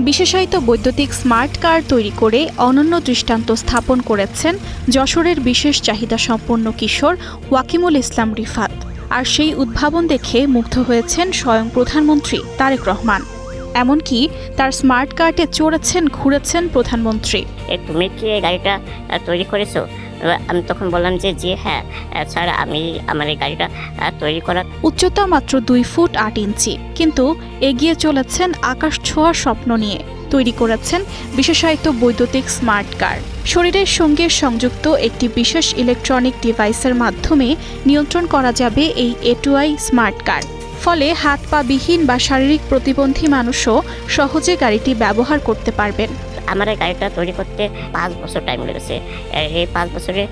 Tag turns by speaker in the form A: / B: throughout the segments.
A: বিশেষায়িত বৈদ্যুতিক স্মার্ট কার তৈরি করে অনন্য দৃষ্টান্ত স্থাপন করেছেন যশোরের বিশেষ চাহিদা সম্পন্ন কিশোর ওয়াকিমুল ইসলাম রিফাত। আর সেই উদ্ভাবন দেখে মুগ্ধ হয়েছেন স্বয়ং প্রধানমন্ত্রী তারেক রহমান। এমনকি তার স্মার্ট কার্টে চড়েছেন, ঘুরেছেন প্রধানমন্ত্রী।
B: তুমি কি এই গাড়িটা তৈরি করেছো? আমি তখন বললাম যে হ্যাঁ স্যার, আমি আমার এই গাড়িটা তৈরি করা।
A: উচ্চতা মাত্র 2 ফুট 8 ইঞ্চি, কিন্তু এগিয়ে চলেছেন আকাশ ছোঁয়ার স্বপ্ন নিয়ে। তৈরি করেছেন বিশেষায়িত বৈদ্যুতিক স্মার্ট কার। শরীরের সঙ্গে সংযুক্ত একটি বিশেষ ইলেকট্রনিক ডিভাইসের মাধ্যমে নিয়ন্ত্রণ করা যাবে এই A2i স্মার্ট কার। ফলে হাত পা বিহীন বা শারীরিক প্রতিবন্ধী মানুষও সহজে গাড়িটি ব্যবহার করতে পারবেন।
B: আমার এই গাড়িটা তৈরি করতে 5 বছর টাইম লেগেছে। এই 5 বছরে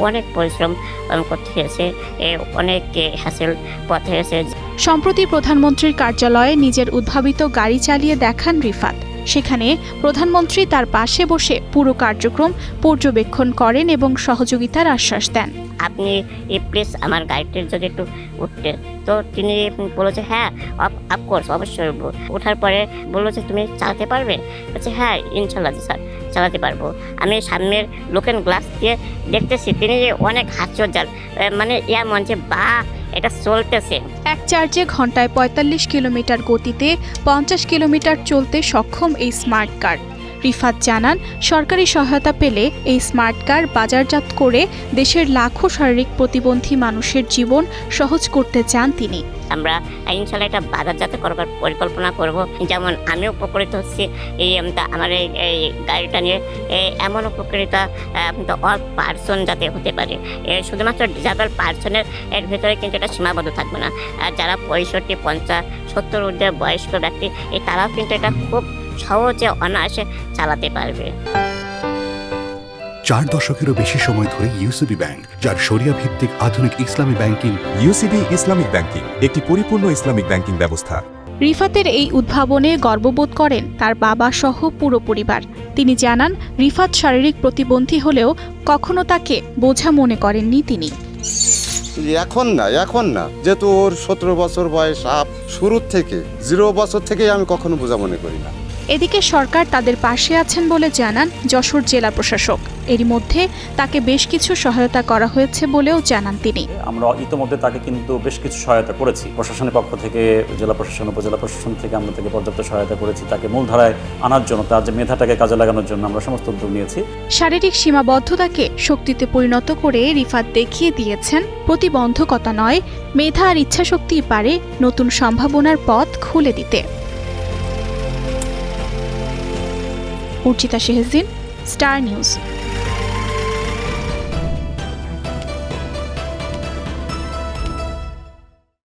B: অনেক পরিশ্রম করতে হয়েছে, অনেক হ্যাসেল পথে হয়েছে।
A: সম্প্রতি প্রধানমন্ত্রীর কার্যালয়ে নিজের উদ্ভাবিত গাড়ি চালিয়ে দেখান রিফাত। সেখানে প্রধানমন্ত্রী তার পাশে বসে পুরো কার্যক্রম পর্যবেক্ষণ করেন এবং সহযোগিতার আশ্বাস দেন।
B: আপনি প্লিজ আমার গাড়িটির যদি একটু উঠতে, তো তিনি বলেছে হ্যাঁ অফকোর্স, অবশ্যই। ওঠার পরে বললো যে তুমি চালাতে পারবে? বলছে হ্যাঁ ইনশাল্লাহ স্যার, চালাতে পারবো। আমি সামনের লুকিং গ্লাস দিয়ে দেখতেছি তিনি অনেক হাস্যোজ্জ্বল, এমন যে বা এটা চলতেছে।
A: এক চার্জে ঘন্টায় 45 কিলোমিটার গতিতে 50 কিলোমিটার চলতে সক্ষম এই স্মার্ট কার। রিফাত জানান, সরকারি সহায়তা পেলে এই স্মার্ট কার বাজারজাত করে দেশের লাখো শারীরিক প্রতিবন্ধী মানুষের জীবন সহজ করতে চান তিনি।
B: আমরা ইনশাল্লাহ এটা বাজারজাত করবার পরিকল্পনা করব। যেমন আমিও উপকৃত হচ্ছি আমার এই গাড়িটা নিয়ে, এমন উপকৃত অল পার্সন যাতে হতে পারে। শুধুমাত্র ডিসেবল পার্সনের এর ভেতরে কিন্তু এটা সীমাবদ্ধ থাকবে না। যারা 65, 50, 70 ঊর্ধ্বে বয়স্ক ব্যক্তি, তারাও কিন্তু এটা খুব সহজে অনায়াসে চালাতে পারবে।
C: 4 দশকেরও বেশি সময় ধরে ইউসিবি ব্যাংক, যার শরিয়া ভিত্তিক আধুনিক ইসলামী ব্যাংকিং।
D: ইউসিবি ইসলামিক ব্যাংকিং একটি পরিপূর্ণ ইসলামিক ব্যাংকিং ব্যবস্থা।
A: রিফাতের এই উদ্ভাবনে গর্ববোধ করেন তার বাবা সহ পুরো পরিবার। তিনি জানান, রিফাত শারীরিক প্রতিবন্ধী হলেও কখনো তাকে বোঝা মনে করেননি তিনি।
E: এখন না যেহেতু ওর 17 বছর বয়স, শুরুর থেকে 0 বছর থেকেই আমি কখনো বোঝা মনে করি না।
A: এদিকে সরকার তাদের পাশে আছেন বলে জানান যশোর জেলা প্রশাসক। এরই মধ্যে তাকে বেশ কিছু সহায়তা করা হয়েছে বলেও জানান তিনি।
F: আমরা ইতিমধ্যে তাকে কিন্তু বেশ কিছু সহায়তা করেছি। প্রশাসনের পক্ষ থেকে, জেলা প্রশাসন, উপজেলা প্রশাসন থেকে আমরা তাকে পর্যাপ্ত সহায়তা করেছি। তাকে মূলধারায় আনার জন্য, তার যে মেধাটাকে কাজে লাগানোর জন্য আমরা সমস্ত উদ্যোগ নিয়েছি।
A: শারীরিক সীমাবদ্ধতাকে শক্তিতে পরিণত করে রিফাত দেখিয়ে দিয়েছেন, প্রতিবন্ধকতা নয়, মেধা আর ইচ্ছাশক্তিই পারে নতুন সম্ভাবনার পথ খুলে দিতে। উর্চিতা শেহজিন, স্টার নিউজ।